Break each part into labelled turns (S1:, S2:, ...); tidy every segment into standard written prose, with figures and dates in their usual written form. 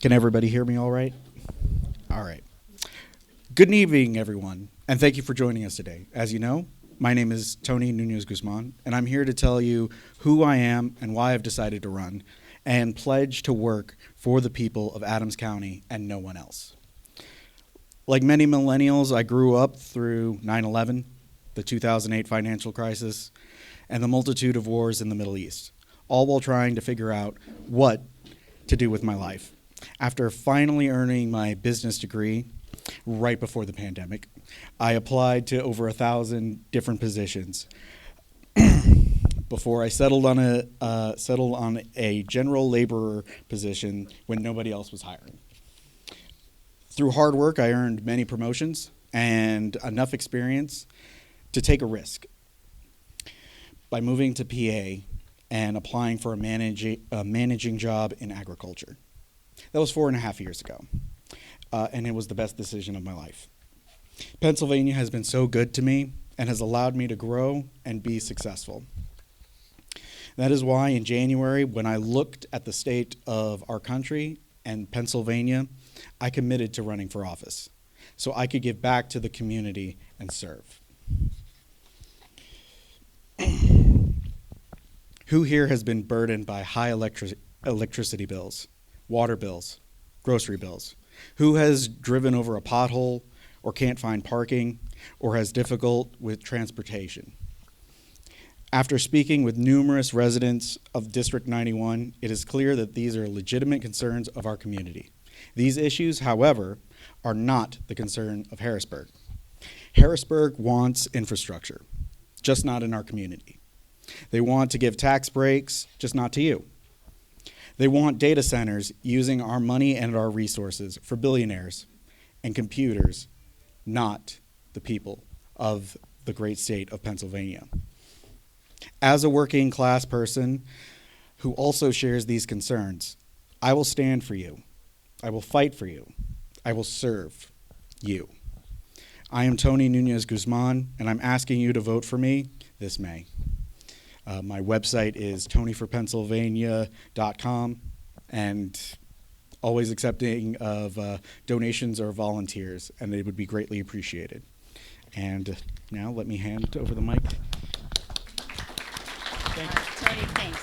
S1: Can everybody hear me all right? All right. Good evening, everyone, and thank you for joining us today. As you know, my name is Tony Nunez Guzman, and I'm here to tell you who I am and why I've decided to run and pledge to work for the people of Adams County and no one else. Like many millennials, I grew up through 9/11, the 2008 financial crisis, and the multitude of wars in the Middle East, all while trying to figure out what to do with my life. After finally earning my business degree right before the pandemic, I applied to over 1,000 different positions before I settled on a general laborer position when nobody else was hiring. Through hard work, I earned many promotions and enough experience to take a risk by moving to PA and applying for a managing job in agriculture. That was 4.5 years ago, and it was the best decision of my life. Pennsylvania has been so good to me and has allowed me to grow and be successful. That is why in January, when I looked at the state of our country and Pennsylvania, I committed to running for office so I could give back to the community and serve. Who here has been burdened by high electricity bills, water bills, grocery bills? Who has driven over a pothole or can't find parking or has difficult with transportation? After speaking with numerous residents of District 91, it is clear that these are legitimate concerns of our community. These issues, however, are not the concern of Harrisburg. Harrisburg wants infrastructure, just not in our community. They want to give tax breaks, just not to you. They want data centers using our money and our resources for billionaires and computers, not the people of the great state of Pennsylvania. As a working class person who also shares these concerns, I will stand for you. I will fight for you. I will serve you. I am Tony Nunez Guzman, and I'm asking you to vote for me this May. My website is tonyforpennsylvania.com, and always accepting of donations or volunteers, and they would be greatly appreciated. And now let me hand over the mic. Thank you.
S2: Tony, thanks.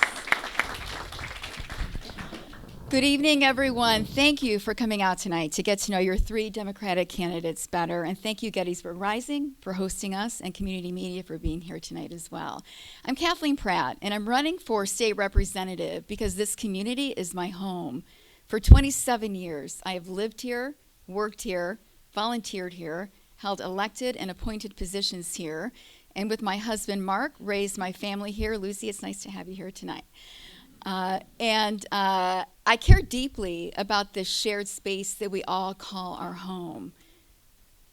S2: Good evening, everyone. Thank you for coming out tonight to get to know your three Democratic candidates better. And thank you, Gettysburg Rising, for hosting us, and Community Media for being here tonight as well. I'm Kathleen Pratt, and I'm running for state representative because this community is my home. For 27 years, I have lived here, worked here, volunteered here, held elected and appointed positions here, and with my husband, Mark, raised my family here. Lucy, it's nice to have you here tonight. I care deeply about this shared space that we all call our home.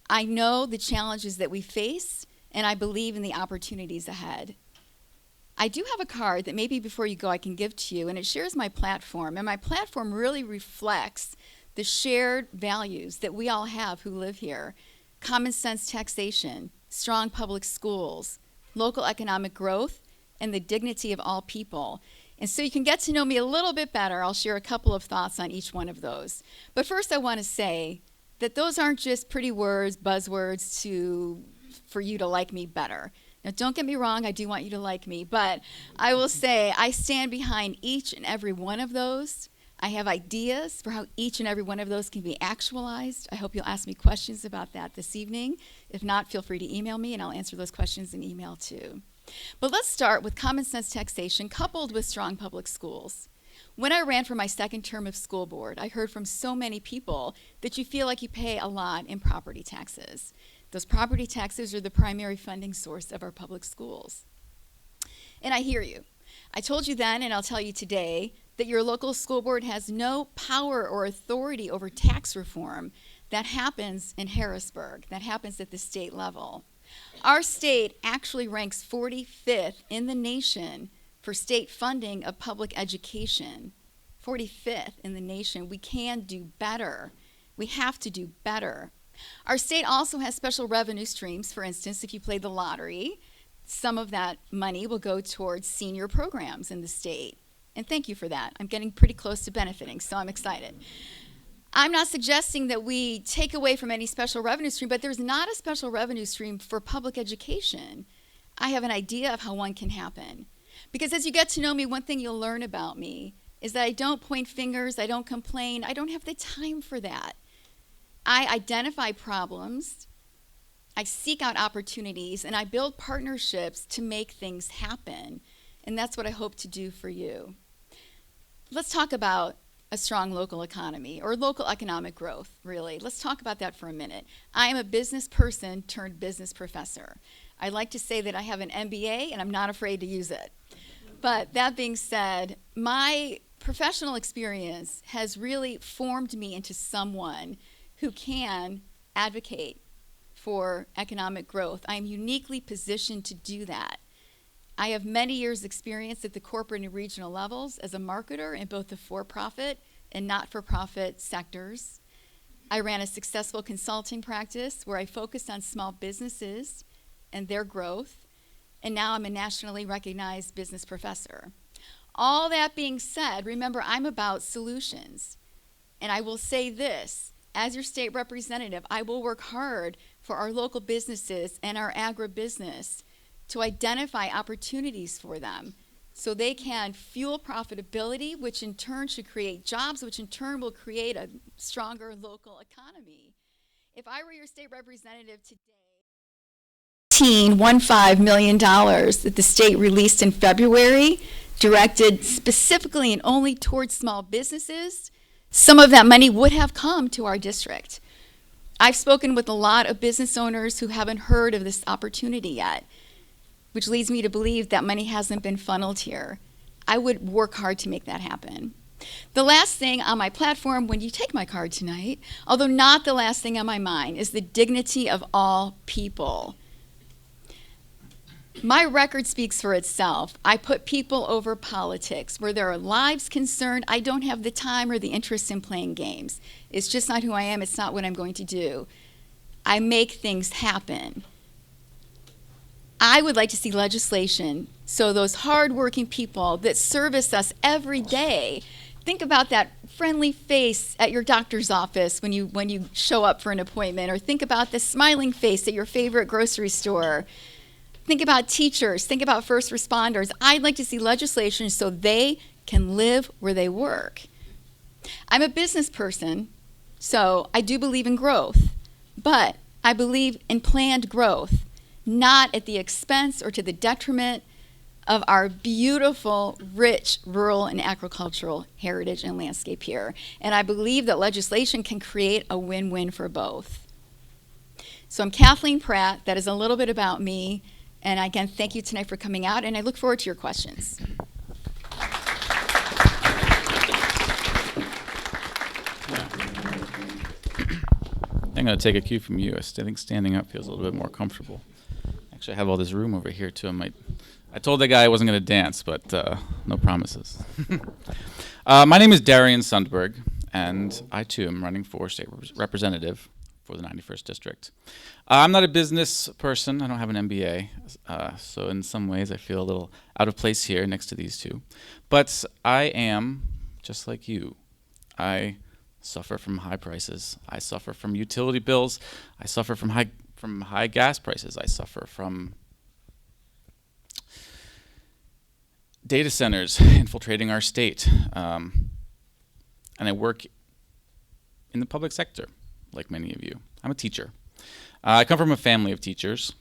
S2: I know the challenges that we face, and I believe in the opportunities ahead. I do have a card that maybe before you go I can give to you, and it shares my platform. And my platform really reflects the shared values that we all have who live here. Common sense taxation, strong public schools, local economic growth, and the dignity of all people. And so you can get to know me a little bit better. I'll share a couple of thoughts on each one of those. But first I want to say that those aren't just pretty words, buzzwords for you to like me better. Now don't get me wrong, I do want you to like me, but I will say I stand behind each and every one of those. I have ideas for how each and every one of those can be actualized. I hope you'll ask me questions about that this evening. If not, feel free to email me and I'll answer those questions in email too. But let's start with common sense taxation coupled with strong public schools. When I ran for my second term of school board, I heard from so many people that you feel like you pay a lot in property taxes. Those property taxes are the primary funding source of our public schools. And I hear you. I told you then, and I'll tell you today, that your local school board has no power or authority over tax reform. That happens in Harrisburg. That happens at the state level. Our state actually ranks 45th in the nation for state funding of public education. 45th in the nation. We can do better. We have to do better. Our state also has special revenue streams. For instance, if you play the lottery, some of that money will go towards senior programs in the state. And thank you for that. I'm getting pretty close to benefiting, so I'm excited. I'm not suggesting that we take away from any special revenue stream, but there's not a special revenue stream for public education. I have an idea of how one can happen. Because as you get to know me, one thing you'll learn about me is that I don't point fingers, I don't complain, I don't have the time for that. I identify problems, I seek out opportunities, and I build partnerships to make things happen. And that's what I hope to do for you. Let's talk about a strong local economy, or local economic growth, really. Let's talk about that for a minute. I am a business person turned business professor. I like to say that I have an MBA, and I'm not afraid to use it. But that being said, my professional experience has really formed me into someone who can advocate for economic growth. I am uniquely positioned to do that. I have many years' experience at the corporate and regional levels as a marketer in both the for-profit and not-for-profit sectors. I ran a successful consulting practice where I focused on small businesses and their growth, and now I'm a nationally recognized business professor. All that being said, remember, I'm about solutions. And I will say this, as your state representative, I will work hard for our local businesses and our agribusiness to identify opportunities for them so they can fuel profitability, which in turn should create jobs, which in turn will create a stronger local economy. If I were your state representative today, $15 million that the state released in February, directed specifically and only towards small businesses, some of that money would have come to our district. I've spoken with a lot of business owners who haven't heard of this opportunity yet, which leads me to believe that money hasn't been funneled here. I would work hard to make that happen. The last thing on my platform when you take my card tonight, although not the last thing on my mind, is the dignity of all people. My record speaks for itself. I put people over politics. Where there are lives concerned, I don't have the time or the interest in playing games. It's just not who I am. It's not what I'm going to do. I make things happen. I would like to see legislation so those hardworking people that service us every day, think about that friendly face at your doctor's office when you show up for an appointment, or think about the smiling face at your favorite grocery store. Think about teachers, think about first responders. I'd like to see legislation so they can live where they work. I'm a business person, so I do believe in growth, but I believe in planned growth, not at the expense or to the detriment of our beautiful, rich rural and agricultural heritage and landscape here. And I believe that legislation can create a win-win for both. So I'm Kathleen Pratt. That is a little bit about me. And again, thank you tonight for coming out, and I look forward to your questions.
S3: I'm going to take a cue from you. I think standing up feels a little bit more comfortable. Actually, I have all this room over here, too. I told the guy I wasn't going to dance, but no promises. My name is Darian Sundberg, and I, too, am running for state representative for the 91st District. I'm not a business person. I don't have an MBA, so in some ways I feel a little out of place here next to these two. But I am, just like you, I suffer from high prices. I suffer from utility bills. I suffer from high gas prices. I suffer from data centers infiltrating our state. And I work in the public sector, like many of you. I'm a teacher. I come from a family of teachers.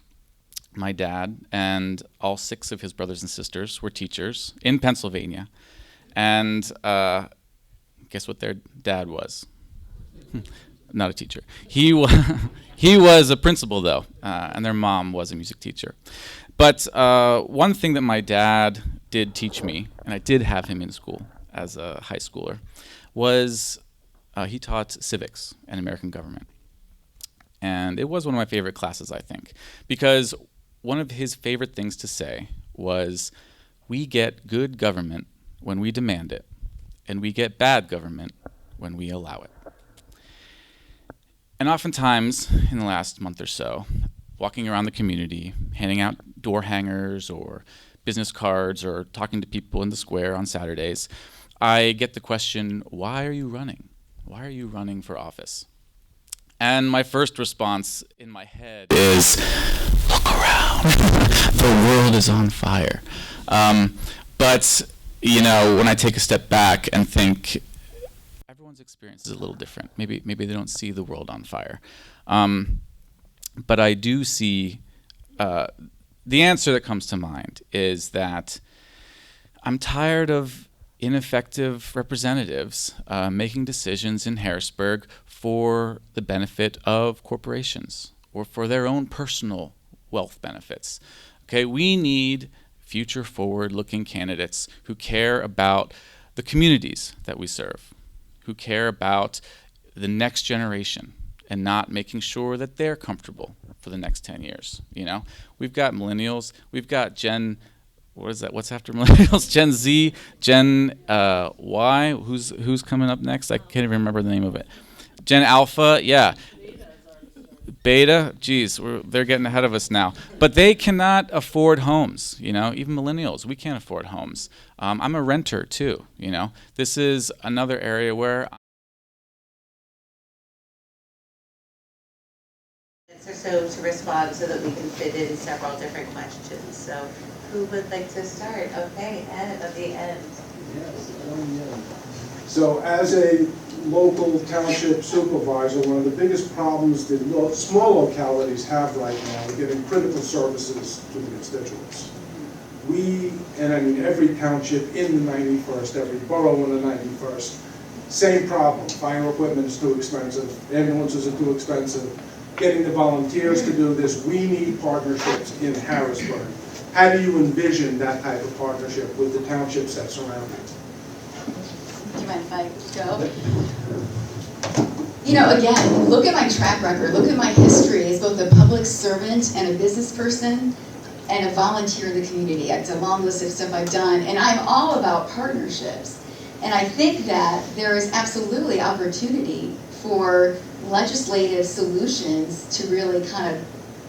S3: My dad and all 6 of his brothers and sisters were teachers in Pennsylvania. And guess what their dad was? Not a teacher. He was a principal, though, and their mom was a music teacher. But one thing that my dad did teach me, and I did have him in school as a high schooler, was he taught civics and American government. And it was one of my favorite classes, I think, because one of his favorite things to say was, we get good government when we demand it, and we get bad government when we allow it. And oftentimes, in the last month or so, walking around the community, handing out door hangers or business cards or talking to people in the square on Saturdays, I get the question, why are you running? why are you running for office? And my first response in my head is, look around. The world is on fire. But, you know, when I take a step back and think, everyone's experience is a little different. Maybe they don't see the world on fire. But I do see, the answer that comes to mind is that I'm tired of ineffective representatives making decisions in Harrisburg for the benefit of corporations or for their own personal wealth benefits. Okay, we need future forward-looking candidates who care about the communities that we serve, who care about the next generation and not making sure that they're comfortable for the next 10 years. You know, we've got millennials, we've got Gen, what is that? What's after millennials? Gen Z, Gen Y. Who's coming up next? I can't even remember the name of it. Gen Alpha, yeah. Beta, geez, they're getting ahead of us now. But they cannot afford homes, you know, even millennials, we can't afford homes. I'm a renter too, you know. This is another area where
S4: or so to respond so that we can fit in several different questions. So who would like to start? Okay, Ed at the end.
S5: Yes, so as a local township supervisor, one of the biggest problems that small localities have right now is getting critical services to the constituents. We, and I mean every township in the 91st, every borough in the 91st, same problem. Fire equipment is too expensive, ambulances are too expensive. Getting the volunteers to do this, we need partnerships in Harrisburg. How do you envision that type of partnership with the townships that surround it?
S2: Do you mind if I go? You know, again, look at my track record, look at my history as both a public servant and a business person and a volunteer in the community. It's a long list of stuff I've done, and I'm all about partnerships. And I think that there is absolutely opportunity for legislative solutions to really kind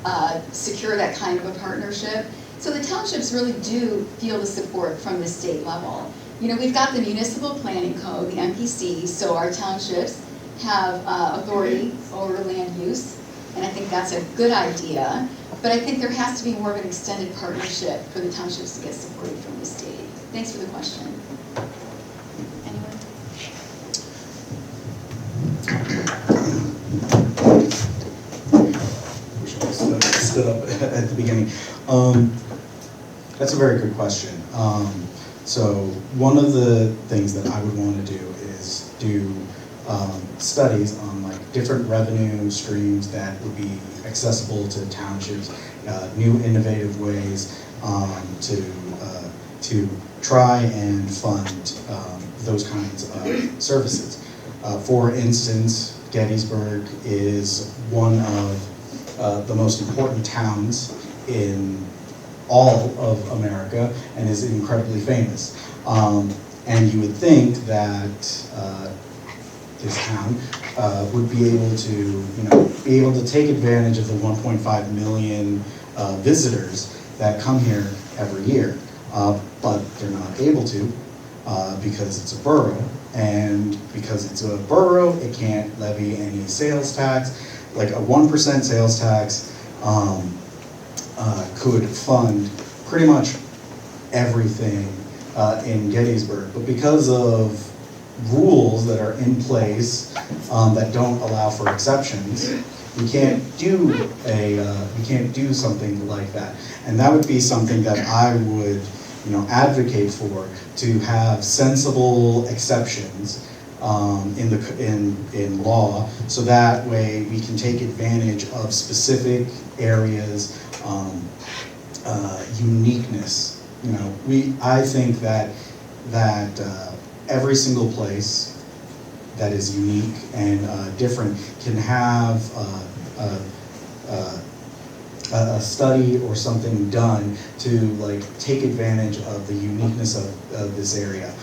S2: of secure that kind of a partnership. So the townships really do feel the support from the state level. You know, we've got the Municipal Planning Code, the MPC, so our townships have authority over land use, and I think that's a good idea. But I think there has to be more of an extended partnership for the townships to get supported from the state. Thanks for the question. Anyone?
S1: Wish I stood up at the beginning. That's a very good question. So one of the things that I would want to do is do studies on like different revenue streams that would be accessible to townships, new innovative ways to try and fund those kinds of services. For instance, Gettysburg is one of the most important towns in all of America and is incredibly famous. And you would think that this town would be able to, take advantage of the 1.5 million visitors that come here every year, but they're not able to because it's a borough, and because it's a borough, it can't levy any sales tax. Like a 1% sales tax could fund pretty much everything in Gettysburg, but because of rules that are in place that don't allow for exceptions, we can't do something like that. And that would be something that I would, advocate for, to have sensible exceptions in law, so that way we can take advantage of specific areas' uniqueness. I think that every single place that is unique and different can have a study or something done to take advantage of the uniqueness of this area.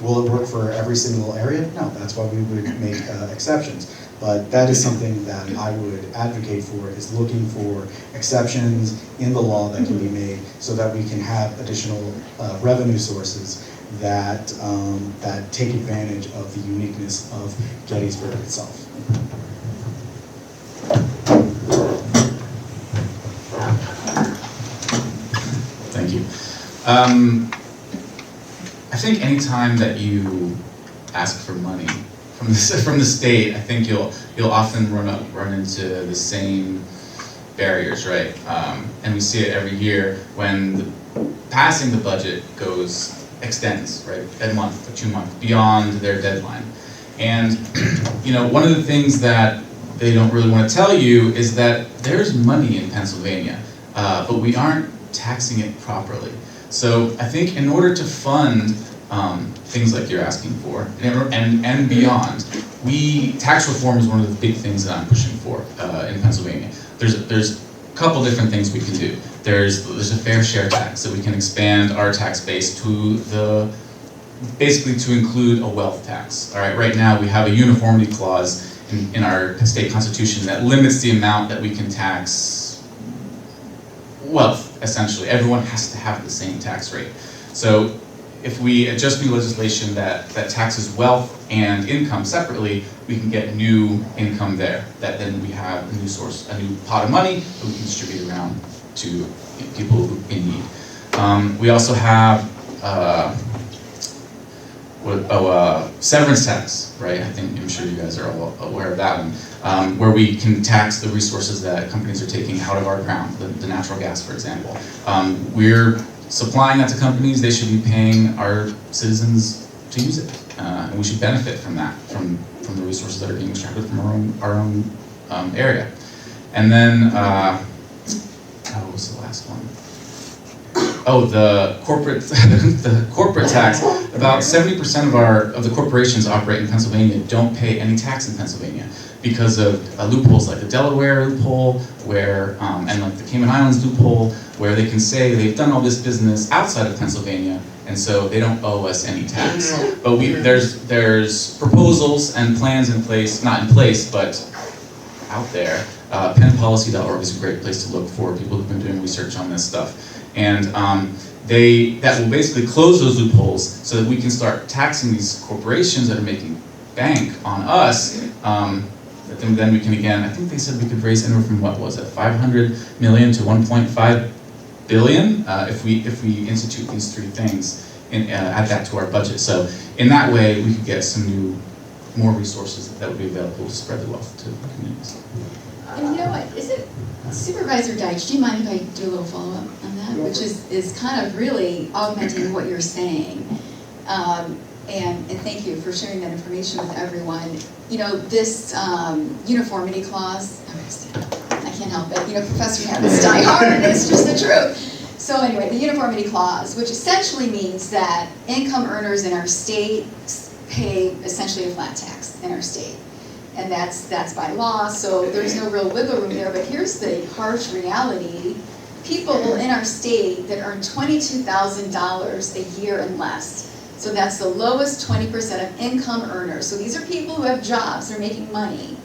S1: Will it work for every single area? No, that's why we would make exceptions. But that is something that I would advocate for, is looking for exceptions in the law that can be made so that we can have additional revenue sources
S6: that, that take advantage of the uniqueness of Gettysburg itself.
S3: Thank you. I think anytime that you ask for money from the state, I think you'll often run into the same barriers, right? And we see it every year when passing the budget extends, right, a month or 2 months beyond their deadline. And one of the things that they don't really want to tell you is that there's money in Pennsylvania, but we aren't taxing it properly. So I think in order to fund things like you're asking for and beyond, tax reform is one of the big things that I'm pushing for in Pennsylvania. There's a couple different things we can do. There's a fair share tax, so we can expand our tax base to basically to include a wealth tax. All right, right now we have a uniformity clause in our state constitution that limits the amount that we can tax wealth, essentially. Everyone has to have the same tax rate. So if we adjust new legislation that taxes wealth and income separately, we can get new income there. That then we have a new source, a new pot of money that we can distribute around to people in need. We also have severance tax, right? I'm sure you guys are all aware of that one, where we can tax the resources that companies are taking out of our ground, the natural gas, for example. We're supplying that to companies. They should be paying our citizens to use it, and we should benefit from that, from the resources that are being extracted from our own area. And then, what was the last one? Oh, the corporate tax. About 70% of the corporations operate in Pennsylvania don't pay any tax in Pennsylvania because of loopholes like the Delaware loophole, and like the Cayman Islands loophole, where they can say they've done all this business outside of Pennsylvania, and so they don't owe us any tax. But there's proposals and plans in place, not in place, but out there. Pennpolicy.org is a great place to look for people who've been doing research on this stuff. And that will basically close those loopholes so that we can start taxing these corporations that are making bank on us. Then we can again, I think they said we could raise anywhere from, what was it, 500 million to 1.5 billion if we institute these three things and add that to our budget. So in that way, we could get some more resources that would be available to spread the wealth to communities.
S2: And you know what, Supervisor Deitch, do you mind if I do a little follow-up on that? Which is kind of really augmenting what you're saying. And thank you for sharing that information with everyone. This uniformity clause, I can't help it. Professor habits die hard, and it's just the truth. So anyway, the uniformity clause, which essentially means that income earners in our state pay essentially a flat tax in our state. And that's by law, so there's no real wiggle room there. But here's the harsh reality. People in our state that earn $22,000 a year and less. So that's the lowest 20% of income earners. So these are people who have jobs, they're making money.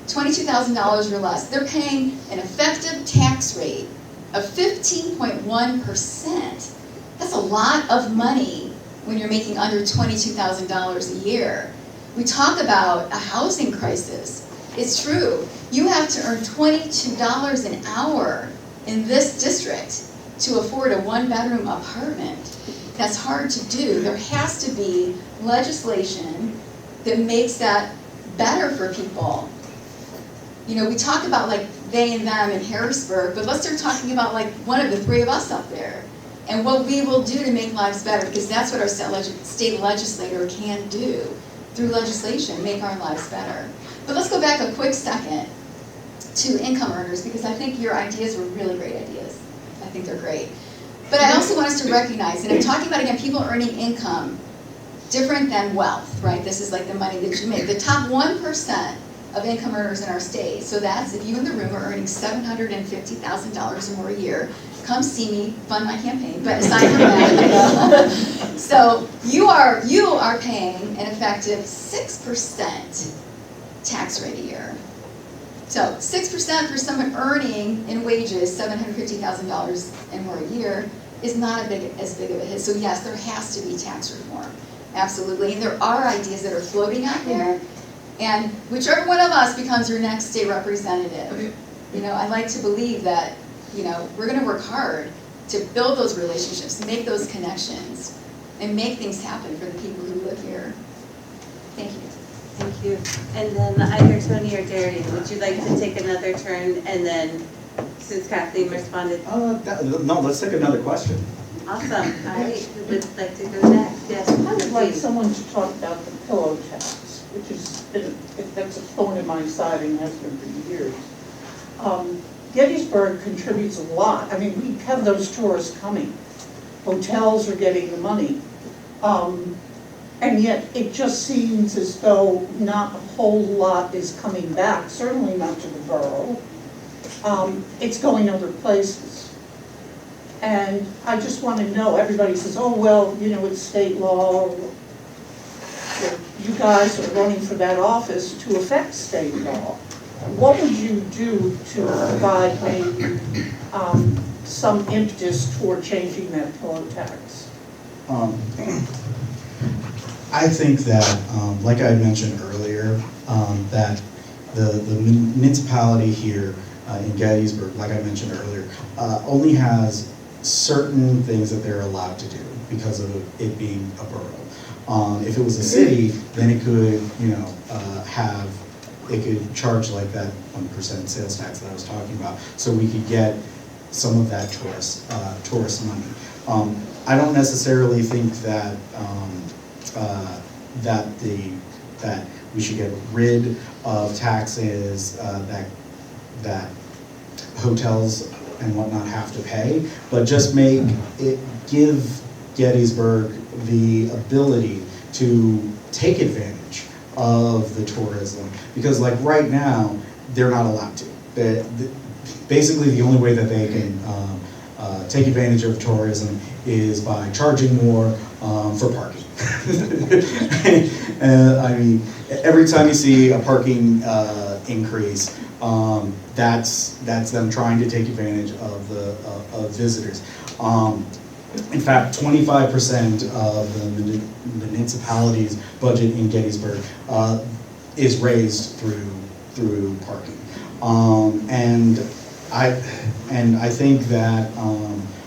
S2: $22,000 or less. They're paying an effective tax rate of 15.1%. That's a lot of money when you're making under $22,000 a year. We talk about a housing crisis. It's true. You have to earn $22 an hour in this district to afford a one-bedroom apartment. That's hard to do. There has to be legislation that makes that better for people. We talk about like they and them in Harrisburg, but let's start talking about like one of the three of us up there and what we will do to make lives better, because that's what our state legislator can do. Through legislation, make our lives better. But let's go back a quick second to income earners, because I think your ideas were really great ideas. I think they're great. But I also want us to recognize, and I'm talking about, again, people earning income different than wealth, right? This is like the money that you make. The top 1% of income earners in our state, so that's if you in the room are earning $750,000 or more a year, come see me, fund my campaign. But aside from that, so you are paying an effective 6% tax rate a year. So 6% for someone earning in wages $750,000 and more a year. is not as big of a hit. So yes, there has to be tax reform, absolutely. And there are ideas that are floating out there, and whichever one of us becomes your next state representative, you know, I like to believe that, you know, we're going to work hard to build those relationships, make those connections, and make things happen for the people who live here. Thank you.
S4: Thank you. And then either Tony or Darian, would you like to take another turn? And then, since Kathleen responded,
S6: No, let's take another question.
S4: awesome. All right, who would like to go next? Yes,
S7: I would like
S4: please.
S7: someone to talk about the pillow tax, which is, that's a thorn in my side and has been for years. Gettysburg contributes a lot. I mean, we have those tourists coming. Hotels are getting the money. And yet it just seems as though not a whole lot is coming back, certainly not to the borough. It's going other places. And I just want to know, everybody says, oh, well, you know, it's state law. You guys are running for that office to affect state law. What would you do to provide maybe some impetus toward changing that pillow tax?
S6: I think that, like I mentioned earlier, that the municipality here in Gettysburg, like I mentioned earlier, only has certain things that they're allowed to do because of it being a borough. If it was a city, then it could, you know, it could charge like that 1% sales tax that I was talking about, so we could get some of that tourist money. I don't necessarily think that that we should get rid of taxes that hotels and whatnot have to pay, but just give Gettysburg the ability to take advantage of the tourism, because like right now they're not allowed to. Basically, the only way that they can take advantage of tourism is by charging more for parking. I mean, every time you see a parking increase, that's them trying to take advantage of visitors. In fact, 25% of the municipality's budget in Gettysburg is raised through parking, and I think that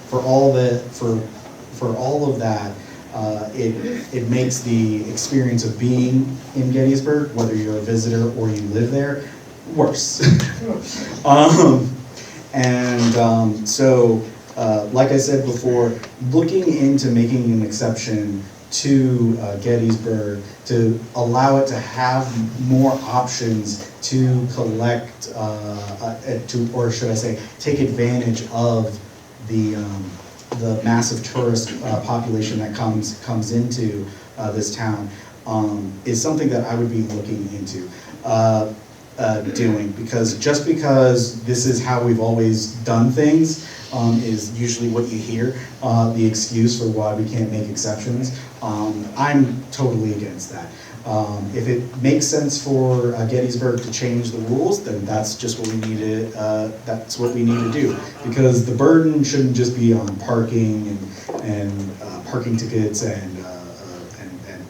S6: for all of that, it makes the experience of being in Gettysburg, whether you're a visitor or you live there, worse. So, like I said before, looking into making an exception to Gettysburg to allow it to have more options to collect, or should I say, take advantage of the massive tourist population that comes into this town, is something that I would be looking into doing, because just because this is how we've always done things is usually what you hear, the excuse for why we can't make exceptions. I'm totally against that. If it makes sense for Gettysburg to change the rules, then that's just what we need to. That's what we need to do, because the burden shouldn't just be on parking and parking tickets and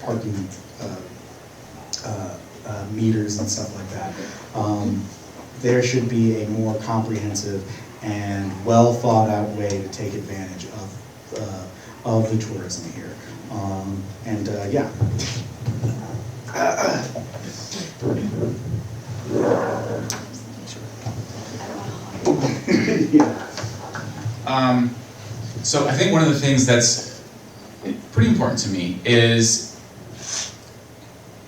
S6: parking meters and stuff like that. There should be a more comprehensive and well thought out way to take advantage of the tourism here. Yeah.
S3: So I think one of the things that's pretty important to me is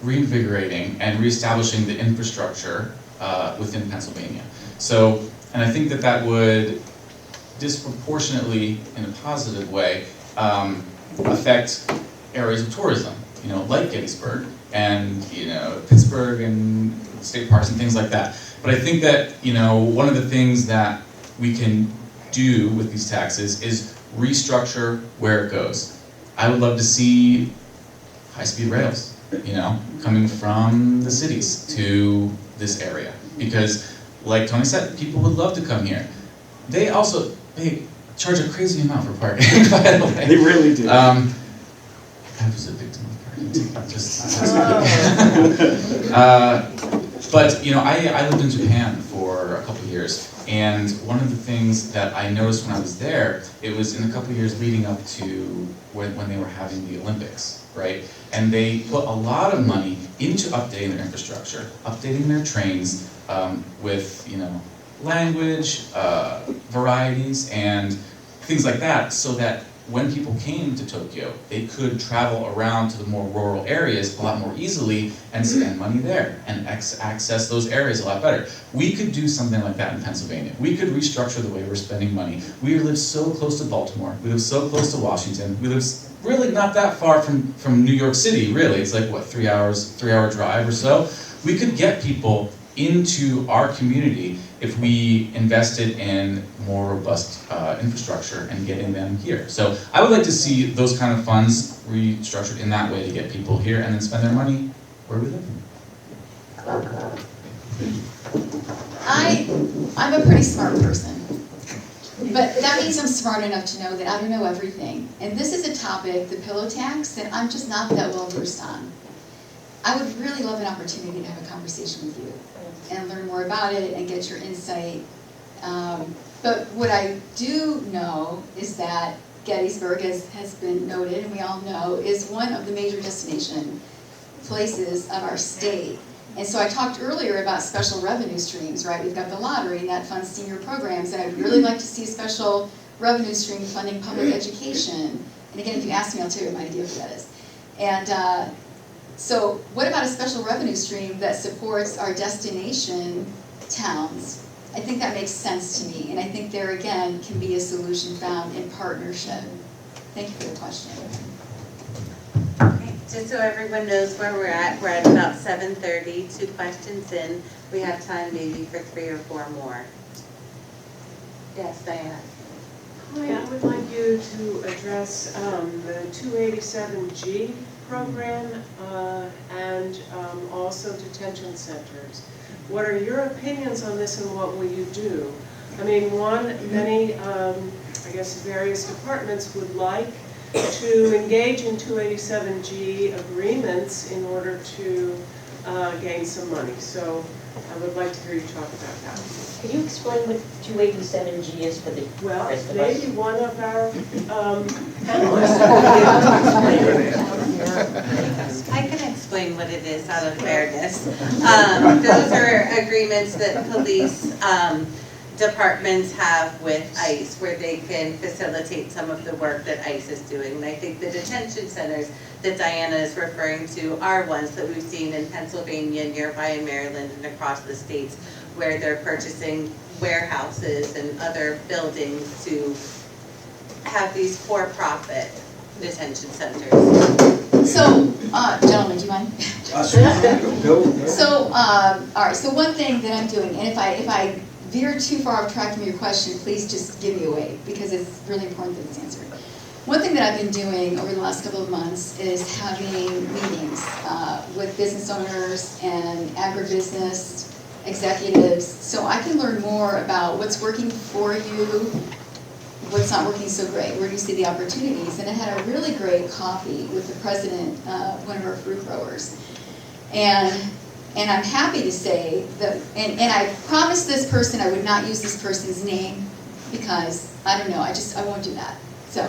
S3: reinvigorating and reestablishing the infrastructure within Pennsylvania. So, and I think that would disproportionately, in a positive way, affect areas of tourism, you know, like Gettysburg and, you know, Pittsburgh and state parks and things like that. But I think that, you know, one of the things that we can do with these taxes is restructure where it goes. I would love to see high-speed rails, you know, coming from the cities to this area, because like Tony said, people would love to come here. They also pay charge a crazy amount for parking, by the way.
S6: They really do.
S3: I was a victim of parking ticket, but you know, I lived in Japan for a couple of years, and one of the things that I noticed when I was there, it was in a couple of years leading up to when they were having the Olympics, right? And they put a lot of money into updating their infrastructure, updating their trains with, you know, language, varieties, and things like that, so that when people came to Tokyo, they could travel around to the more rural areas a lot more easily and spend money there and access those areas a lot better. We could do something like that in Pennsylvania. We could restructure the way we're spending money. We live so close to Baltimore. We live so close to Washington. We live really not that far from New York City, really. It's like, what, 3-hour drive or so? We could get people into our community if we invested in more robust infrastructure and getting them here. So I would like to see those kind of funds restructured in that way to get people here and then spend their money where we live.
S2: I'm a pretty smart person, but that means I'm smart enough to know that I don't know everything. And this is a topic, the pillow tax, that I'm just not that well versed on. I would really love an opportunity to have a conversation with you and learn more about it and get your insight. But what I do know is that Gettysburg, as has been noted, and we all know, is one of the major destination places of our state. And so I talked earlier about special revenue streams, right? We've got the lottery, and that funds senior programs, and I'd really like to see a special revenue stream funding public education. And again, if you ask me, I'll tell you what my idea for that is. And so what about a special revenue stream that supports our destination towns? I think that makes sense to me, and I think there again can be a solution found in partnership. Thank you for the question.
S4: Okay, just so everyone knows where we're at about 7:30, 2 questions in. We have time maybe for 3 or 4 more. Yes, Diana.
S8: Hi, I would like you to address the 287G program and also detention centers. What are your opinions on this and what will you do? I mean, many, I guess various departments would like to engage in 287G agreements in order to gain some money. So I would like to hear you talk about that.
S9: Could you explain what 287G is for the
S8: Well,
S9: rest of us?
S8: maybe one of our panelists.
S4: I can explain what it is out of fairness. Those are agreements that police departments have with ICE where they can facilitate some of the work that ICE is doing. And I think the detention centers that Diana is referring to are ones that we've seen in Pennsylvania, nearby in Maryland, and across the states where they're purchasing warehouses and other buildings to have these for-profit detention centers.
S2: So, gentlemen, do you mind?
S6: Go.
S2: So, all right, so one thing that I'm doing, and if I veer too far off track from your question, please just give me away, because it's really important that it's answered. One thing that I've been doing over the last couple of months is having meetings with business owners and agribusiness executives, so I can learn more about what's working for you, what's not working so great, where do you see the opportunities. And I had a really great coffee with the president of one of our fruit growers. And I'm happy to say that, and I promised this person I would not use this person's name because, I don't know, I won't do that. So,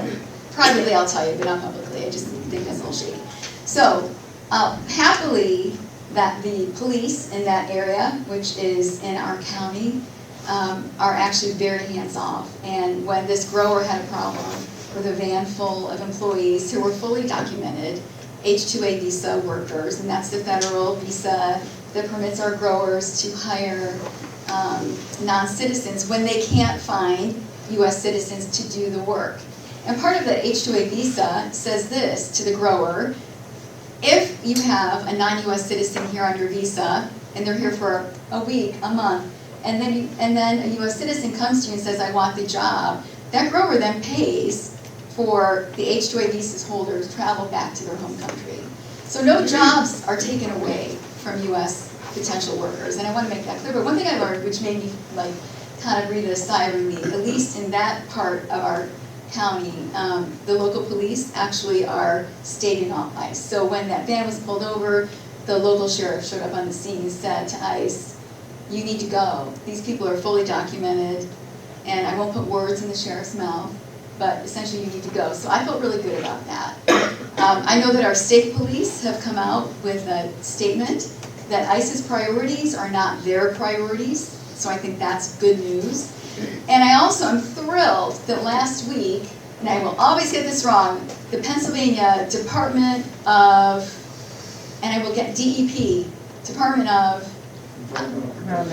S2: privately I'll tell you, but not publicly. I just think that's a little shady. So, happily, that the police in that area, which is in our county, are actually very hands-off. And when this grower had a problem with a van full of employees who were fully documented, H-2A visa workers, and that's the federal visa that permits our growers to hire non-citizens when they can't find U.S. citizens to do the work. And part of the H-2A visa says this to the grower: if you have a non-U.S. citizen here on your visa, and they're here for a week, a month, and then a U.S. citizen comes to you and says, I want the job, that grower then pays for the H-2A visa holders to travel back to their home country. So no jobs are taken away from U.S. potential workers, and I want to make that clear. But one thing I learned, which made me kind of breathed a sigh of relief, at least in that part of our county. The local police actually are staying off ICE. So when that van was pulled over, the local sheriff showed up on the scene and said to ICE, "You need to go. These people are fully documented, and I won't put words in the sheriff's mouth, but essentially you need to go." So I felt really good about that. I know that our state police have come out with a statement that ICE's priorities are not their priorities, so I think that's good news. And I also am thrilled that last week, and I will always get this wrong, the Pennsylvania Department of, and I will get DEP, Department of,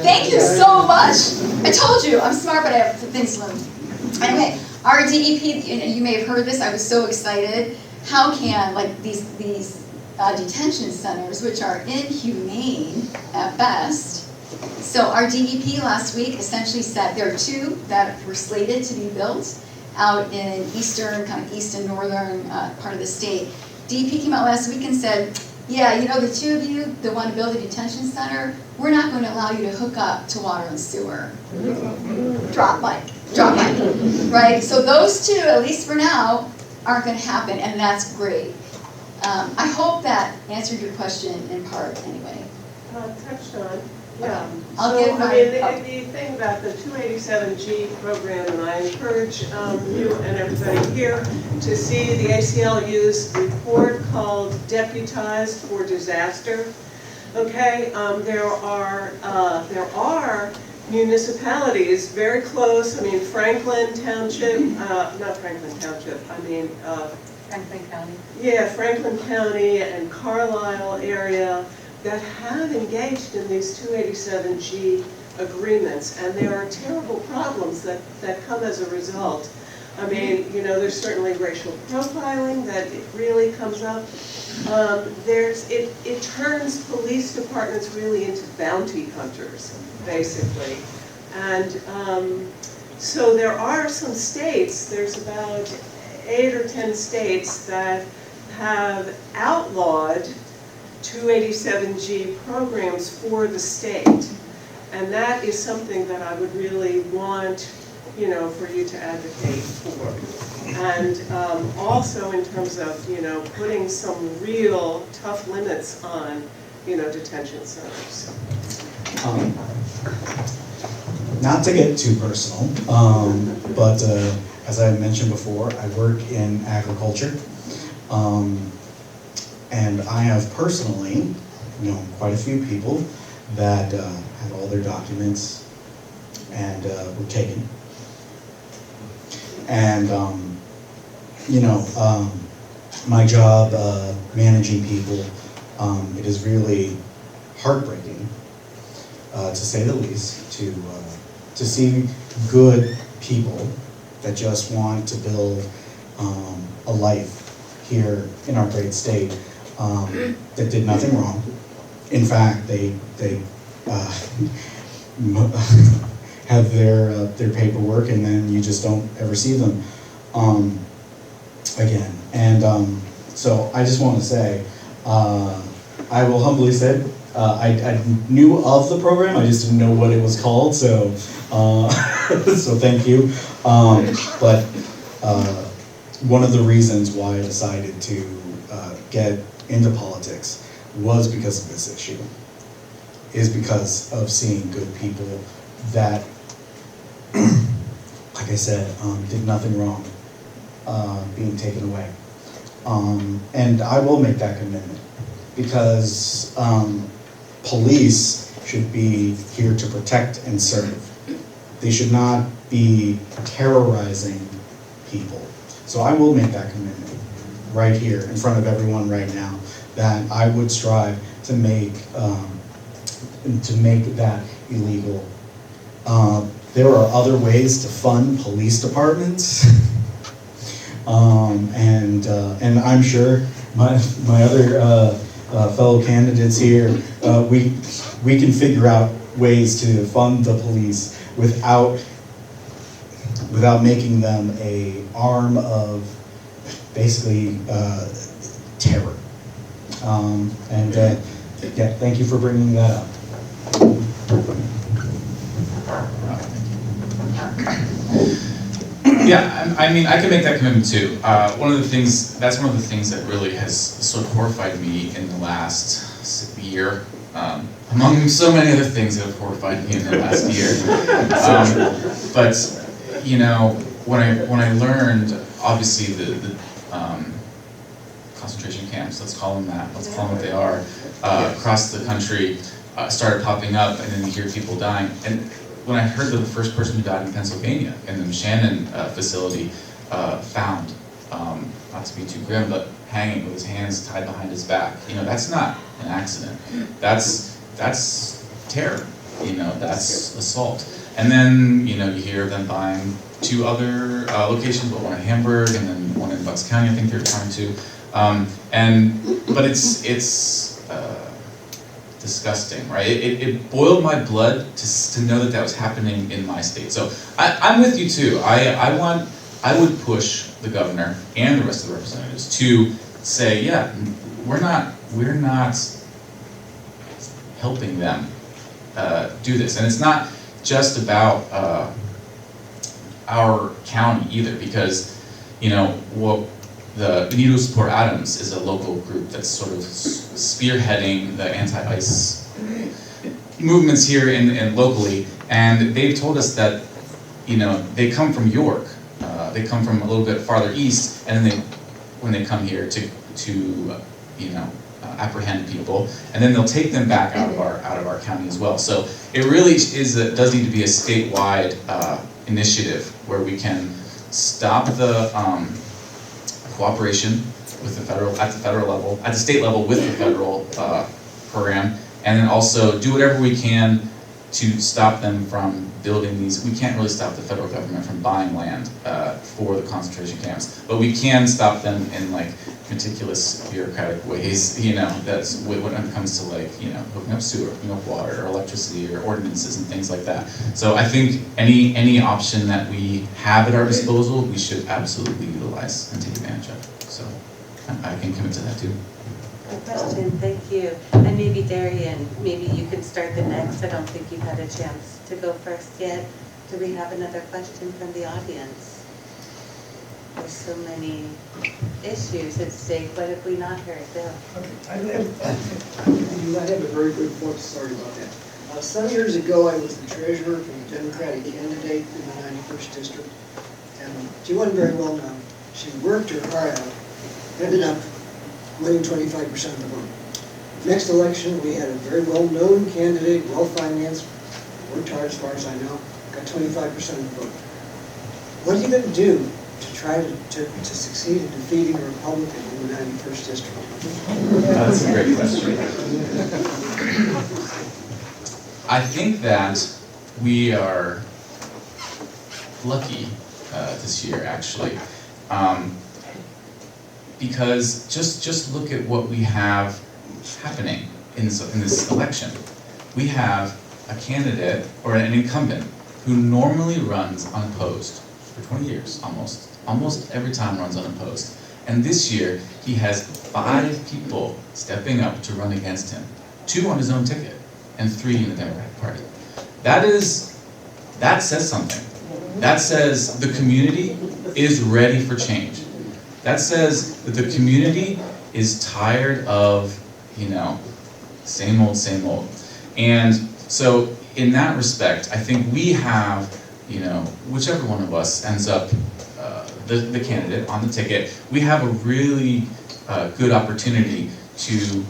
S2: thank you so much. I told you, I'm smart, but I have things to learn. Anyway, our DEP, you may have heard this, I was so excited. How can, like, these detention centers, which are inhumane at best. So our DEP last week essentially said there are 2 that were slated to be built out in eastern, kind of east and northern part of the state. DEP came out last week and said, yeah, you know, the 2 of you that want to build a detention center, we're not going to allow you to hook up to water and sewer. Drop mic, right? So those 2, at least for now, aren't going to happen, and that's great. I hope that answered your question in part, anyway.
S8: Touched on, yeah.
S2: I'll
S8: So,
S2: give my-
S8: I mean, the thing about the 287G program, and I encourage you and everybody here to see the ACLU's report called Deputized for Disaster. Okay, there are municipalities very close. I mean, Franklin Township, not Franklin Township, I mean,
S4: Franklin County.
S8: yeah, Franklin County and Carlisle area that have engaged in these 287G agreements, and there are terrible problems that come as a result. I mean, you know, there's certainly racial profiling that it really comes up. It turns police departments really into bounty hunters, basically. And so there are some states, there's about 8 or 10 states that have outlawed 287G programs for the state. And that is something that I would really want, you know, for you to advocate for. And also in terms of, you know, putting some real tough limits on, you know, detention centers.
S6: Not to get too personal, but as I mentioned before, I work in agriculture, and I have personally known quite a few people that had all their documents and were taken. And, you know, my job managing people, it is really heartbreaking, to say the least, to see good people that just want to build a life here in our great state that did nothing wrong. In fact, they have their paperwork, and then you just don't ever see them again. And so I just want to say, I will humbly say, I knew of the program, I just didn't know what it was called, so so thank you. But one of the reasons why I decided to get into politics was because of this issue, is because of seeing good people that, like I said, did nothing wrong being taken away. And I will make that commitment, because police should be here to protect and serve. They should not be terrorizing people. So I will make that commitment right here in front of everyone right now, that I would strive to make that illegal. There are other ways to fund police departments, and I'm sure my other fellow candidates here, we can figure out ways to fund the police without making them a arm of basically terror. Yeah, thank you for bringing that up.
S3: Yeah, I mean, I can make that commitment too. That's one of the things that really has sort of horrified me in the last year, among so many other things that have horrified me in the last year. But you know, when I learned, obviously the concentration camps, let's call them that, let's call them what they are, across the country started popping up, and then you hear people dying. And when I heard that the first person who died in Pennsylvania in the Shannon facility found, not to be too grim, but hanging with his hands tied behind his back, you know, that's not an accident. That's terror. You know, that's assault. And then, you know, you hear them buying 2 other locations, but one in Hamburg and then one in Bucks County, I think they're trying to. But it's disgusting, right? It boiled my blood to know that was happening in my state. So I'm with you too. I would push the governor and the rest of the representatives to say, yeah, we're not helping them do this, and it's not just about our county either, because you know what. The Benito Support Adams is a local group that's sort of spearheading the anti-ICE movements here and locally, and they've told us that, you know, they come from York, they come from a little bit farther east, and then when they come here to you know, apprehend people, and then they'll take them back out of our county as well. So it really does need to be a statewide initiative where we can stop the cooperation with at the federal level, at the state level with the federal program, and then also do whatever we can to stop them from building these. We can't really stop the federal government from buying land for the concentration camps, but we can stop them in like meticulous bureaucratic ways, you know, that's when it comes to like, you know, hooking up sewer, hooking up water or electricity or ordinances and things like that. So I think any option that we have at our disposal, we should absolutely utilize and take advantage of. So I can commit to that too.
S4: Good question, thank you. And maybe Darian, maybe you can start the next. I don't think you've had a chance to go first yet. Do we have another question from the audience? There's so many issues at stake. What have we not heard, Bill?
S10: Okay, I have a very good point. Sorry about that. Some years ago, I was the treasurer for the Democratic candidate in the 91st district, and she wasn't very well known. She worked her heart out, ended up winning 25% of the vote. Next election, we had a very well-known candidate, well-financed, worked hard as far as I know, got 25% of the vote. What are you going to do to try to succeed in defeating a Republican in the 91st district?
S3: That's a great question. I think that we are lucky this year, actually, because just look at what we have happening in this election. We have a candidate or an incumbent who normally runs unopposed for 20 years, almost every time runs unopposed. And this year, he has 5 people stepping up to run against him, 2 on his own ticket, and 3 in the Democratic Party. That says something. That says the community is ready for change. That says that the community is tired of, you know, same old, same old. And so in that respect, I think we have, you know, whichever one of us ends up the candidate on the ticket, we have a really good opportunity to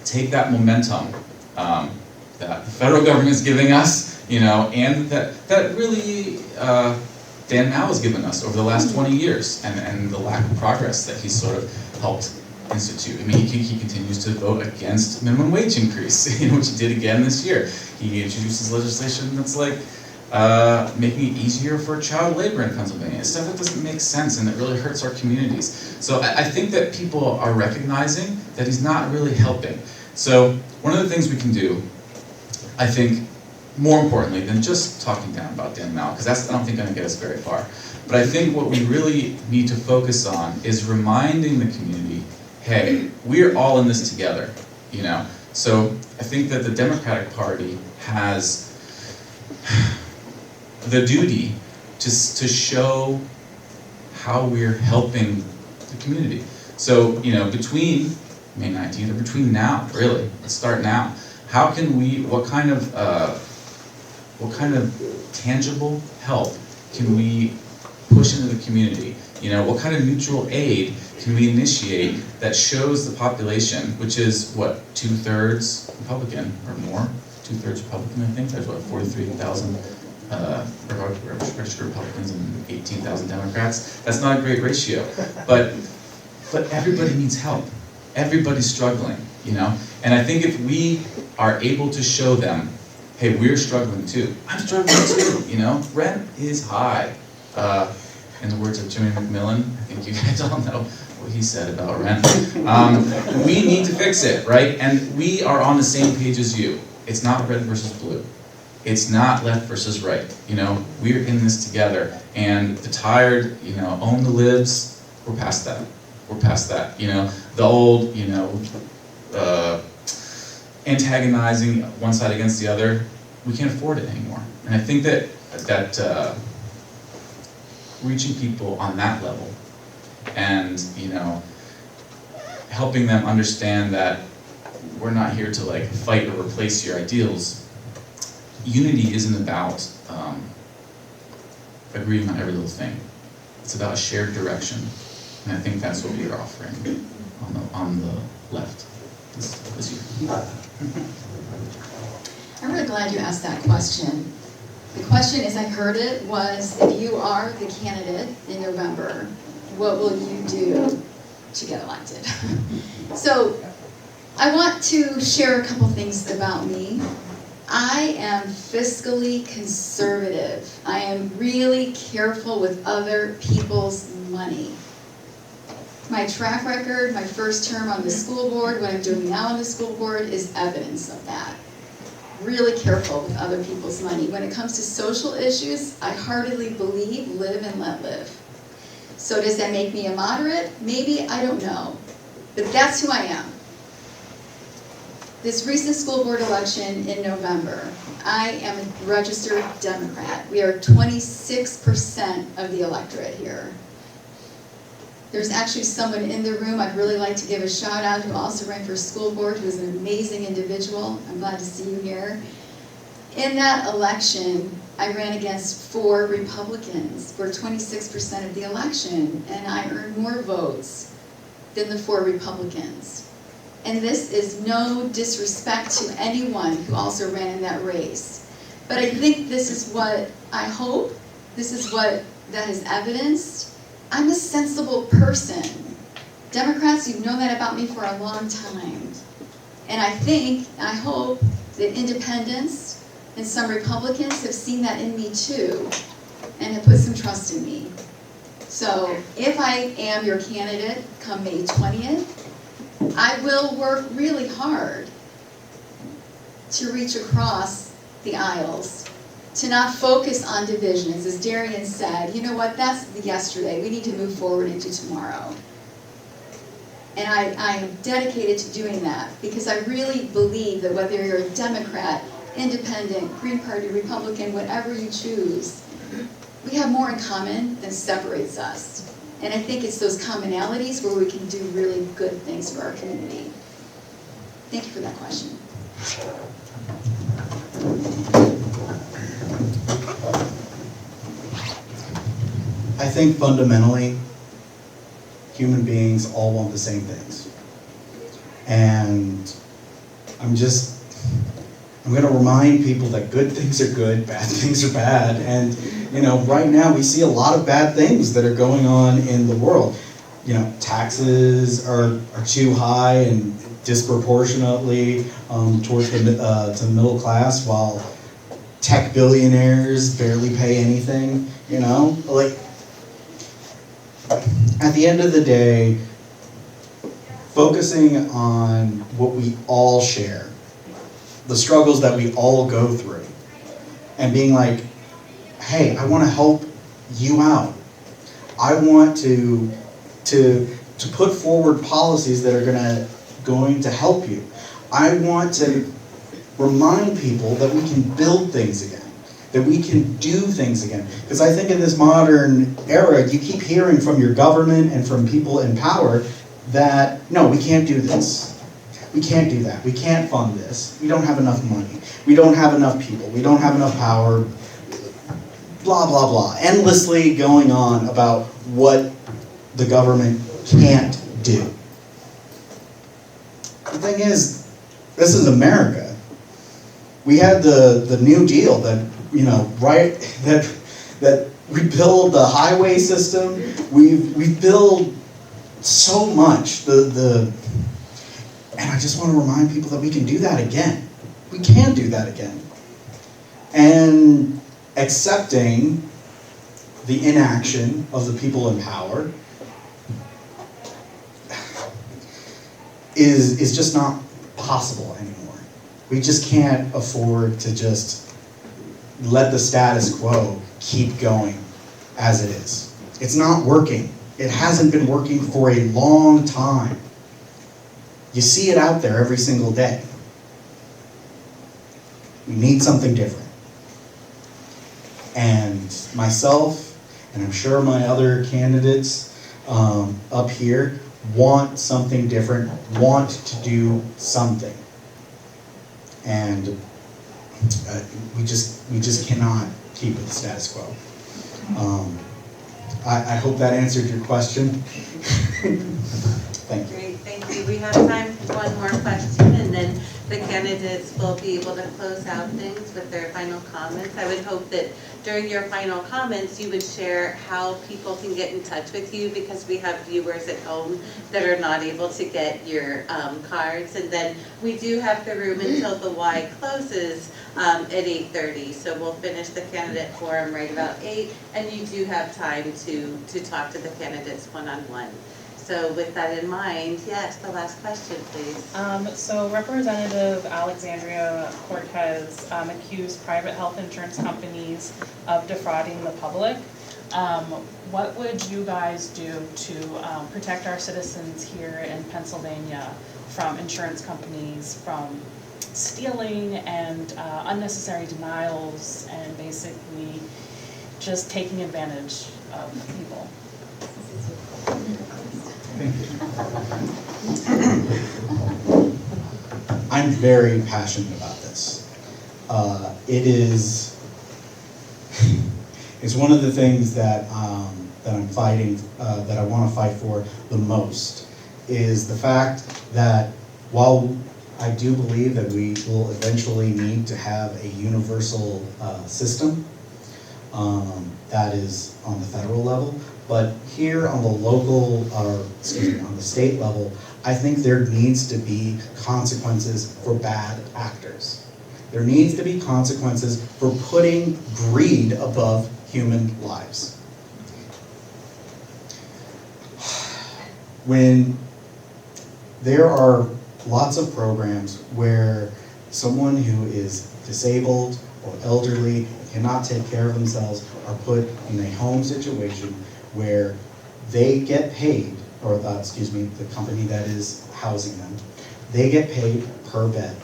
S3: take that momentum that the federal government is giving us, you know, and that really Dan Mao has given us over the last 20 years, and the lack of progress that he's sort of helped institute. I mean, he continues to vote against minimum wage increase, you know, which he did again this year. He introduces legislation that's like making it easier for child labor in Pennsylvania, stuff that doesn't make sense and it really hurts our communities. So I think that people are recognizing that he's not really helping. So one of the things we can do, I think, more importantly than just talking down about Dan Mao, because that's, I don't think, going to get us very far. But I think what we really need to focus on is reminding the community, hey, we're all in this together, you know? So I think that the Democratic Party has the duty to show how we're helping the community. So, between May 19th, or between now, really, let's start now. How can we, what kind of tangible help can we push into the community? What kind of mutual aid can we initiate that shows the population, which is what, 2/3 Republican or more? 2/3 Republican, I think. There's what, 43,000 registered Republicans and 18,000 Democrats. That's not a great ratio, but everybody needs help. Everybody's struggling, And I think if we are able to show them, hey, we're struggling too. I'm struggling too, Rent is high. In the words of Jimmy McMillan, I think you guys all know what he said about rent. We need to fix it, right? And we are on the same page as you. It's not red versus blue. It's not left versus right. We're in this together. And the tired, own the libs, we're past that. We're past that. The old, antagonizing one side against the other, we can't afford it anymore. And I think that reaching people on that level and, helping them understand that we're not here to fight or replace your ideals. Unity isn't about agreeing on every little thing. It's about a shared direction. And I think that's what we are offering on the left this year.
S2: I'm really glad you asked that question. The question, as I heard it, was if you are the candidate in November, what will you do to get elected? So I want to share a couple things about me. I am fiscally conservative. I am really careful with other people's money. My track record, my first term on the school board, what I'm doing now on the school board is evidence of that. Really careful with other people's money. When it comes to social issues, I heartily believe live and let live. So does that make me a moderate? Maybe, I don't know. But that's who I am. This recent school board election in November, I am a registered Democrat. We are 26% of the electorate here. There's actually someone in the room I'd really like to give a shout out who also ran for school board, who's an amazing individual. I'm glad to see you here. In that election, I ran against 4 Republicans for 26% of the election, and I earned more votes than the 4 Republicans. And this is no disrespect to anyone who also ran in that race. But I think this is what I hope, this is what that is evidenced. I'm a sensible person. Democrats, you've known that about me for a long time. And I hope that independents and some Republicans have seen that in me too, and have put some trust in me. So if I am your candidate come May 20th, I will work really hard to reach across the aisles, to not focus on divisions. As Darian said, you know what, that's the yesterday. We need to move forward into tomorrow. And I am dedicated to doing that because I really believe that whether you're a Democrat, Independent, Green Party, Republican, whatever you choose, we have more in common than separates us. And I think it's those commonalities where we can do really good things for our community. Thank you for that question.
S6: I think fundamentally, human beings all want the same things. And I'm going to remind people that good things are good, bad things are bad. And, right now we see a lot of bad things that are going on in the world. Taxes are too high and disproportionately towards to the middle class, while tech billionaires barely pay anything, At the end of the day, focusing on what we all share, the struggles that we all go through, and being like, hey, I want to help you out. I want to put forward policies that are going to help you. I want to remind people that we can build things again, that we can do things again. Because I think in this modern era, you keep hearing from your government and from people in power that, no, we can't do this. We can't do that. We can't fund this. We don't have enough money. We don't have enough people. We don't have enough power. Blah, blah, blah. Endlessly going on about what the government can't do. The thing is, this is America. We had the New Deal that, that we build the highway system. We've built so much. And I just want to remind people that we can do that again. We can do that again. And accepting the inaction of the people in power is just not possible anymore. We just can't afford to just let the status quo keep going as it is. It's not working. It hasn't been working for a long time. You see it out there every single day. We need something different. And myself, and I'm sure my other candidates up here, want something different, want to do something. And we just cannot keep with the status quo. I hope that answered your question. Thank you.
S4: Great, thank you. We have time for one more question, and then the candidates will be able to close out things with their final comments. I would hope that during your final comments, you would share how people can get in touch with you, because we have viewers at home that are not able to get your cards. And then we do have the room until the Y closes at 8:30. So we'll finish the candidate forum right about 8, and you do have time to talk to the candidates one-on-one. So with that in mind, yes, the last question, please.
S11: So Representative Alexandria Cortez accused private health insurance companies of defrauding the public. What would you guys do to protect our citizens here in Pennsylvania from insurance companies, from stealing and unnecessary denials, and basically just taking advantage of people?
S6: I'm very passionate about this. It's one of the things that I'm fighting, that I want to fight for the most, is the fact that while I do believe that we will eventually need to have a universal system that is on the federal level, but here on the local, or excuse me, on the state level, I think there needs to be consequences for bad actors. There needs to be consequences for putting greed above human lives. When there are lots of programs where someone who is disabled or elderly, cannot take care of themselves, are put in a home situation where they get paid, or the company that is housing them, they get paid per bed.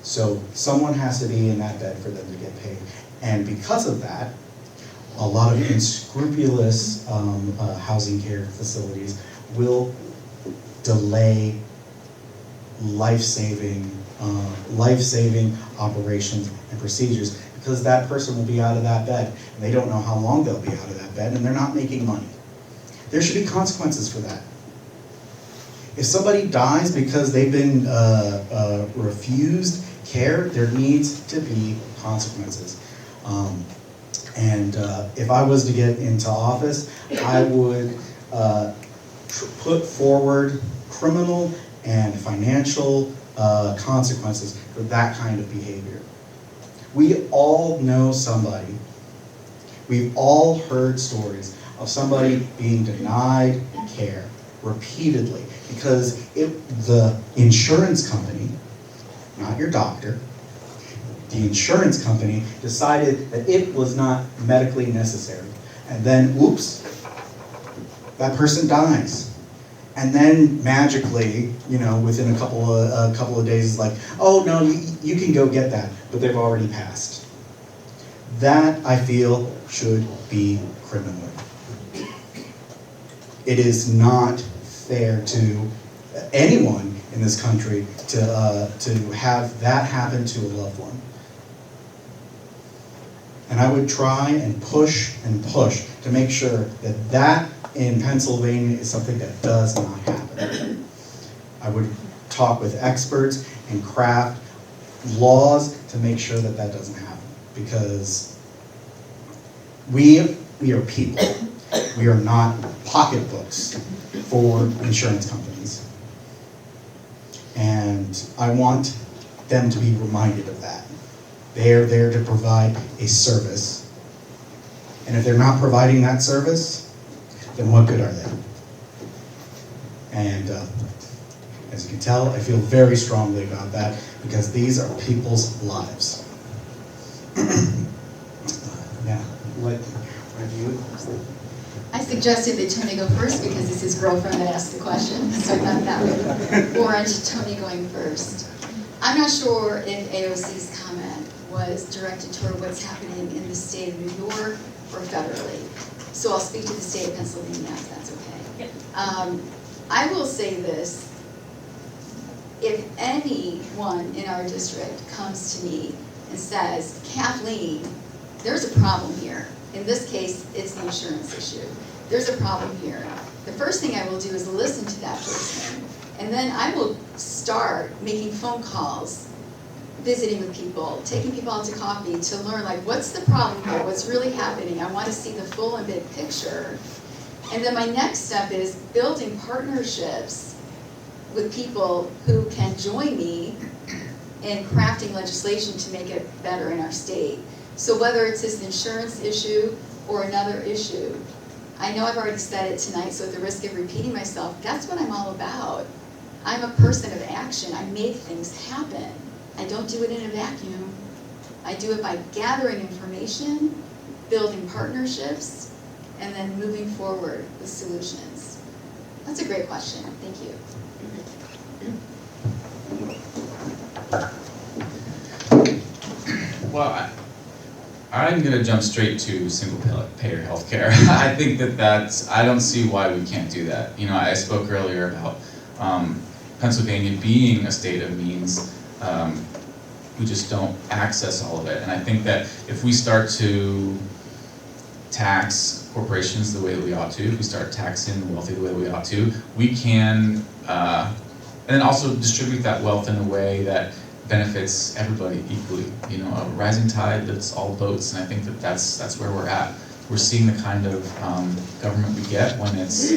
S6: So someone has to be in that bed for them to get paid. And because of that, a lot of unscrupulous housing care facilities will delay life-saving operations and procedures, because that person will be out of that bed, and they don't know how long they'll be out of that bed, and they're not making money. There should be consequences for that. If somebody dies because they've been refused care, there needs to be consequences. If I was to get into office, I would put forward criminal and financial consequences for that kind of behavior. We all know somebody, we've all heard stories of somebody being denied care repeatedly because the insurance company, not your doctor, the insurance company decided that it was not medically necessary. And then, oops, that person dies. And then magically, within a couple of days, it's like, oh no, you can go get that, but they've already passed. That, I feel, should be criminal. It is not fair to anyone in this country to have that happen to a loved one. And I would try and push to make sure that that in Pennsylvania is something that does not happen. I would talk with experts and craft laws to make sure that that doesn't happen. Because we are people. We are not pocketbooks for insurance companies. And I want them to be reminded of that. They are there to provide a service. And if they're not providing that service, then what good are they? And as you can tell, I feel very strongly about that because these are people's lives. Yeah, what do you?
S2: I suggested that Tony go first because it's his girlfriend that asked the question, so I thought that would warrant Tony going first. I'm not sure if AOC's comment was directed toward what's happening in the state of New York or federally. So I'll speak to the state of Pennsylvania if that's okay. I will say this. If anyone in our district comes to me and says, Kathleen, there's a problem here. In this case, it's the insurance issue. There's a problem here. The first thing I will do is listen to that person. And then I will start making phone calls, visiting with people, taking people out to coffee to learn, like, what's the problem here? What's really happening? I want to see the full and big picture. And then my next step is building partnerships with people who can join me in crafting legislation to make it better in our state. So whether it's this insurance issue or another issue, I know I've already said it tonight, so at the risk of repeating myself, that's what I'm all about. I'm a person of action. I make things happen. I don't do it in a vacuum. I do it by gathering information, building partnerships, and then moving forward with solutions. That's a great question. Thank you.
S3: Well, I'm going to jump straight to single-payer healthcare. I think I don't see why we can't do that. You know, I spoke earlier about Pennsylvania being a state of means. We just don't access all of it. And I think that if we start to tax corporations the way that we ought to, if we start taxing the wealthy the way that we ought to, we can, and then also distribute that wealth in a way that benefits everybody equally. You know, a rising tide lifts all boats, and I think that that's where we're at. We're seeing the kind of government we get when it's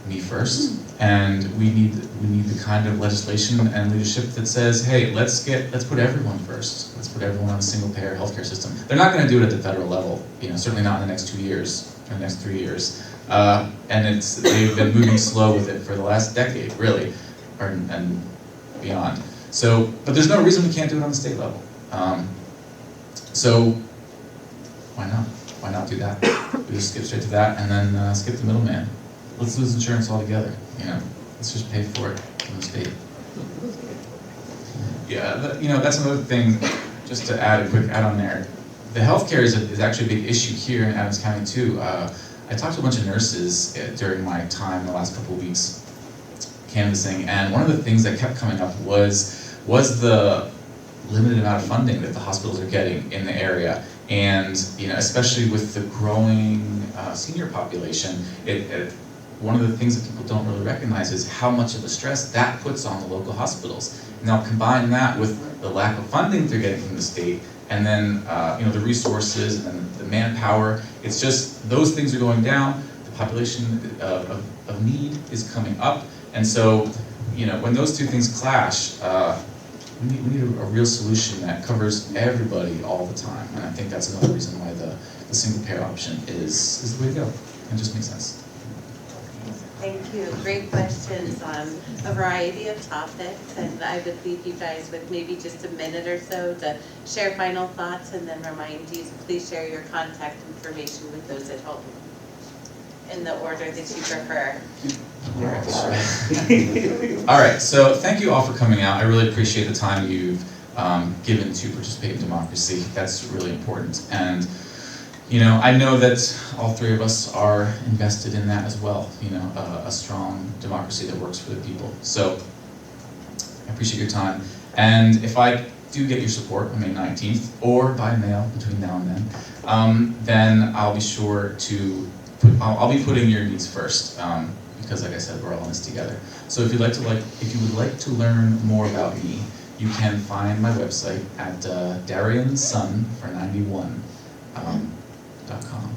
S3: me first, and we need the kind of legislation and leadership that says, hey, let's put everyone first. Let's put everyone on a single-payer healthcare system. They're not going to do it at the federal level. You know, certainly not in the next 2 years or the next 3 years. And they've been moving slow with it for the last decade, really, and beyond. So, but there's no reason we can't do it on the state level. So, why not? Why not do that? We just skip straight to that, and then skip the middleman. Let's lose insurance altogether. You know, let's just pay for it from the state. Yeah, you know, that's another thing. Just to add a quick add-on there, the healthcare is actually a big issue here in Adams County too. I talked to a bunch of nurses during my time the last couple of weeks canvassing, and one of the things that kept coming up was the limited amount of funding that the hospitals are getting in the area. And you know, especially with the growing senior population, one of the things that people don't really recognize is how much of a stress that puts on the local hospitals. Now combine that with the lack of funding they're getting from the state, and then you know, the resources and the manpower. It's just those things are going down. The population of need is coming up, and so you know, when those two things clash, we need a real solution that covers everybody all the time. And I think that's another reason why the single payer option is the way to go. It just makes sense.
S4: Thank you. Great questions on a variety of topics, and I would leave you guys with maybe just a minute or so to share final thoughts, and then remind you to please share your contact information with those at home in the order that you prefer.
S3: All right, so thank you all for coming out. I really appreciate the time you've given to participate in democracy. That's really important. And you know, I know that all three of us are invested in that as well, you know, a strong democracy that works for the people. So I appreciate your time. And if I do get your support on May 19th, or by mail between now and then I'll be sure to I'll be putting your needs first, because like I said, we're all in this together. So if you would like to learn more about me, you can find my website at DarianSun for 91. .com.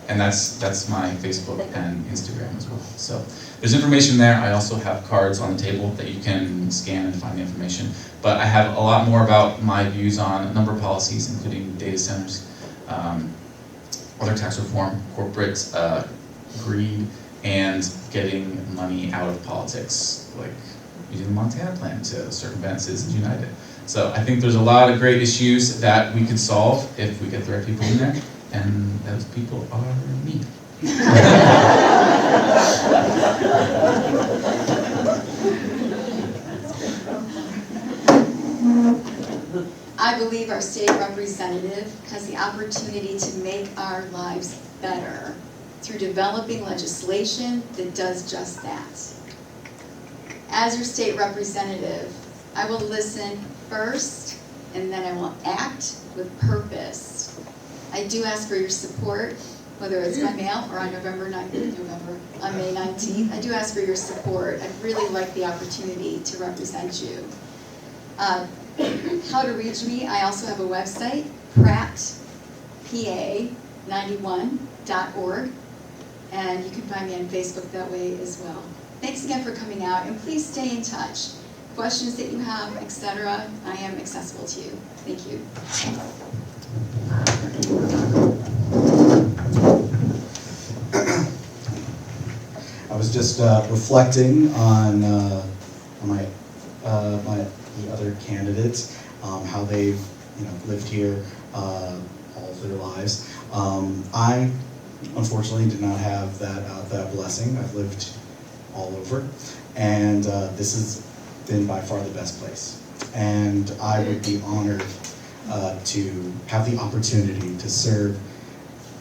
S3: And that's my Facebook and Instagram as well. So there's information there. I also have cards on the table that you can scan and find the information. But I have a lot more about my views on a number of policies, including data centers, other tax reform, corporate greed, and getting money out of politics, like using the Montana plan to circumvent Citizens United. So I think there's a lot of great issues that we could solve if we get the right people in there, and those people are me.
S2: I believe our state representative has the opportunity to make our lives better through developing legislation that does just that. As your state representative, I will listen first, and then I will act with purpose. I do ask for your support, whether it's by mail or on on May 19th. I do ask for your support. I'd really like the opportunity to represent you. How to reach me, I also have a website, prattpa91.org, and you can find me on Facebook that way as well. Thanks again for coming out, and please stay in touch. Questions that you have, etc., I am accessible to you. Thank you.
S6: I was just reflecting on the other candidates, how they've lived here all of their lives. I unfortunately did not have that blessing. I've lived all over, and this has been by far the best place. And I would be honored to have the opportunity to serve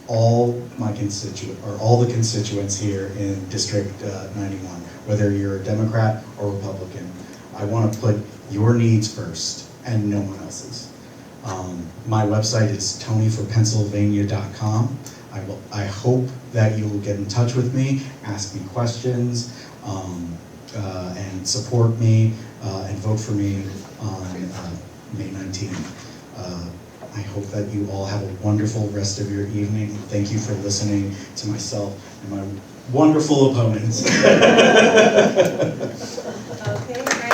S6: all the constituents here in District 91, whether you're a Democrat or Republican. I want to put your needs first and no one else's. My website is tonyforpennsylvania.com. I hope that you will get in touch with me, ask me questions, and support me and vote for me on May 19th. I hope that you all have a wonderful rest of your evening. Thank you for listening to myself and my wonderful opponents.
S4: Okay, great.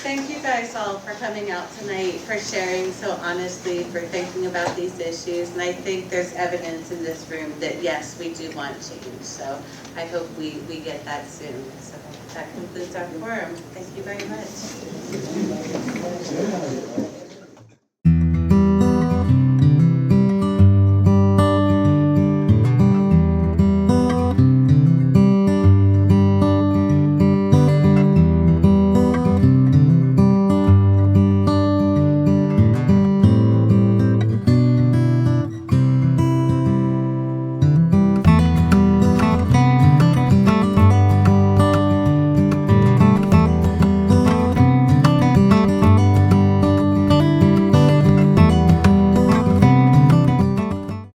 S4: Thank you guys all for coming out tonight, for sharing so honestly, for thinking about these issues. And I think there's evidence in this room that yes, we do want change. So I hope we get that soon. So that concludes our forum. Thank you very much.